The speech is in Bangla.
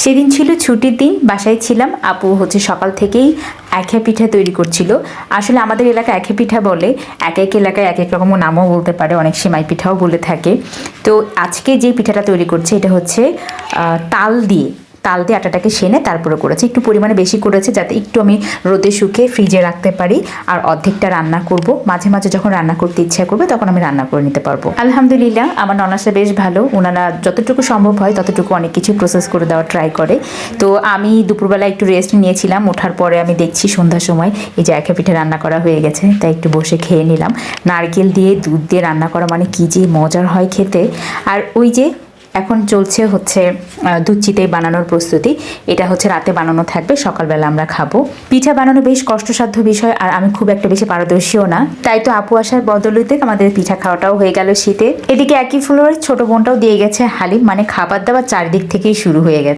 সেদিন ছিল ছুটির দিন, বাসায় ছিলাম। আপু সকাল থেকেই একা পিঠা তৈরি করছিল। আসলে আমাদের এলাকায় একা পিঠা বলে, এক এক এলাকায় এক এক রকম নামও বলতে পারে, অনেক সেমাই পিঠাও বলে থাকে। তো আজকে যে পিঠাটা তৈরি করছে এটা হচ্ছে তাল দিয়ে আটাটাকে সেনে তারপরে করেছে, একটু পরিমাণে বেশি করেছে যাতে একটু আমি রোদে শুকিয়ে ফ্রিজে রাখতে পারি। আর অর্ধেকটা রান্না করব, মাঝে মাঝে যখন রান্না করতে ইচ্ছা করবে তখন আমি রান্না করে নিতে পারবো। আলহামদুলিল্লাহ, আমার ননাসা বেশ ভালো, ওনারা যতটুকু সম্ভব হয় ততটুকু অনেক কিছু প্রসেস করে দেওয়ার ট্রাই করে। তো আমি দুপুরবেলা একটু রেস্ট নিয়েছিলাম, ওঠার পরে আমি দেখছি সন্ধ্যার সময় এই যে একা পিঠে রান্না করা হয়ে গেছে, তাই একটু বসে খেয়ে নিলাম। নারকেল দিয়ে দুধ দিয়ে রান্না করা মানে কি যে মজার হয় খেতে। আর ওই যে এখন চলছে দুধ চিতই বানানোর প্রস্তুতি। এটা রাতে বানানো থাকবে, সকালবেলা আমরা খাবো। পিঠা বানানো বেশ কষ্টসাধ্য বিষয়, আর আমি খুব একটা বেশি পারদর্শীও না, তাই তো আপু আসার বদলতে আমাদের পিঠা খাওয়াটাও হয়ে গেল শীতে। এদিকে একই ফ্লোরে ছোট বোনটাও দিয়ে গেছে হালিম, মানে খাবার দাবার চারিদিক থেকেই শুরু হয়ে গেছে।